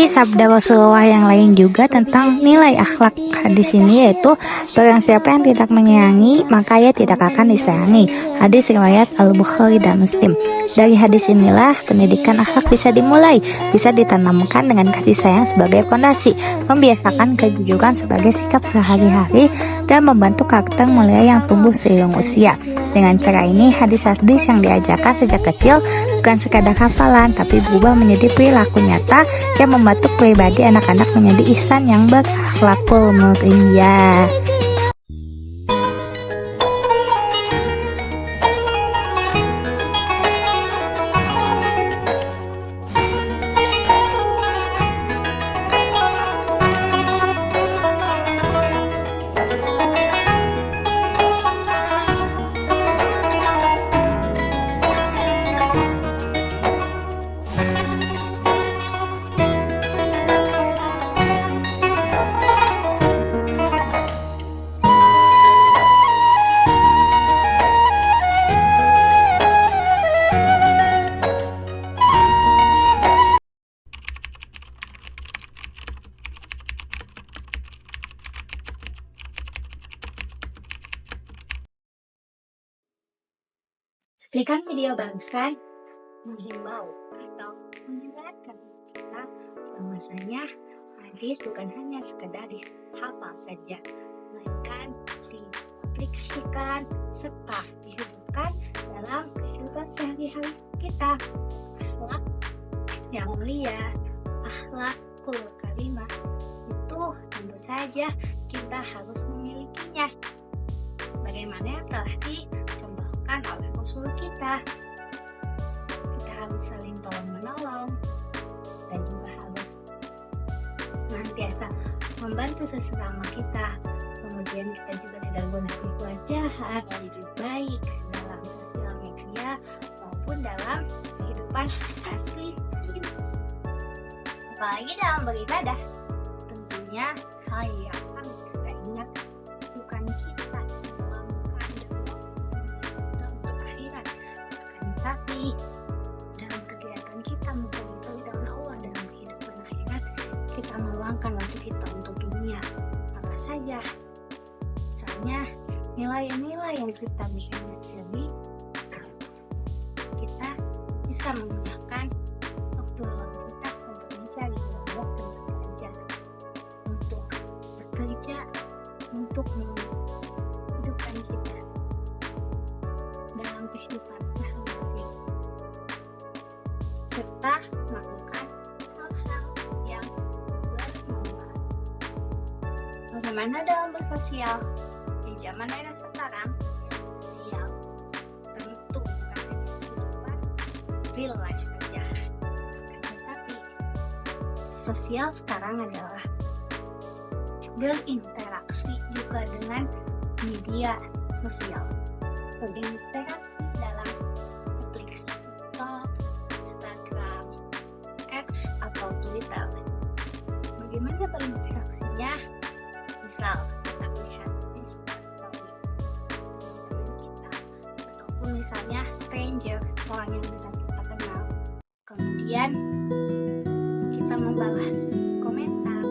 Di sabda Rasulullah yang lain juga tentang nilai akhlak hadis ini, yaitu barang siapa yang tidak menyayangi maka ia tidak akan disayangi. Hadis riwayat Al-Bukhari dan Muslim. Dari hadis inilah pendidikan akhlak bisa dimulai, bisa ditanamkan dengan kasih sayang sebagai fondasi, membiasakan kejujuran sebagai sikap sehari-hari, dan membentuk karakter mulia yang tumbuh seiring usia. Dengan cara ini, hadis-hadis yang diajarkan sejak kecil bukan sekadar hafalan, tapi berubah menjadi perilaku nyata yang membentuk pribadi anak-anak menjadi ihsan yang berakhlakul mulia. Cuplikan video barusan menghimbau atau mengingatkan kita bahwasanya hadis bukan hanya sekedar dihafal saja, melainkan diaplikasikan serta dihidupkan dalam kehidupan sehari-hari kita. Akhlak yang mulia, akhlakul karimah, itu tentu saja kita harus memilikinya. Bagaimana yang telah dicontohkan oleh Rasul kita harus saling tolong menolong dan juga harus senantiasa membantu sesama kita. Kemudian kita juga tidak boleh berbuat jahat, lebih baik dalam sosial media maupun dalam kehidupan asli ini. Apalagi dalam beribadah, tentunya hal yang harus kita ingat bukan kita melakukan untuk akhirat, tapi dalam kegiatan kita mencari ridho Allah dalam kehidupan akhirat, kita meluangkan waktu kita untuk dunia apa saja. Misalnya nilai-nilai yang kita bisa pelajari, kita bisa menggunakan waktu luang kita untuk mencari Allah tentu saja, untuk bekerja, untuk menghidupkan kita dalam kehidupan sehari-hari, serta melakukan hal-hal yang bermanfaat. Bagaimana dalam bersosial? Di zaman era sekarang, sosial tentu bukan hanya kehidupan real life saja, tetapi sosial sekarang adalah berinteraksi juga dengan media sosial, berinteraksi dalam aplikasi TikTok, Instagram, X atau Twitter. Bagaimana berinteraksinya? Misal kita melihat Instastory kita, ataupun misalnya stranger, orang yang tidak kita kenal, kemudian kita membalas komentar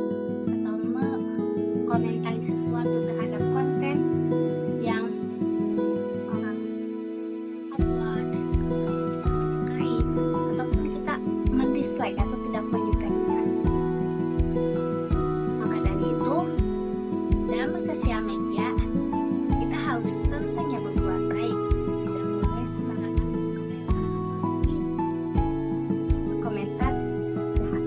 atau mengomentari sesuatu terhadap konten yang orang upload, menyukai, ataupun kita mendislike atau tidak menyukainya. Maka dari itu, dalam sosial media kita harus tentunya berbuat baik, tidak boleh sembarangan komentar jahat.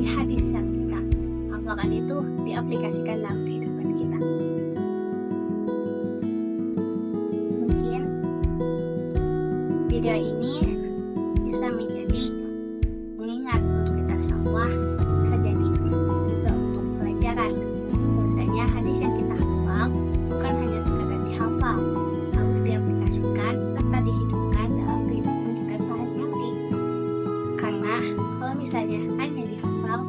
dari hadis yang kita hafalkan itu diaplikasikan dalam kehidupan kita. Mungkin video ini bisa menjadi mengingat untuk kita semua, bisa jadi juga untuk pelajaran. Bahwasanya hadis yang kita hafal bukan hanya sekadar dihafal, harus diaplikasikan serta dihidupkan dalam kehidupan kita sehari-hari. Karena kalau misalnya hanya dihafal,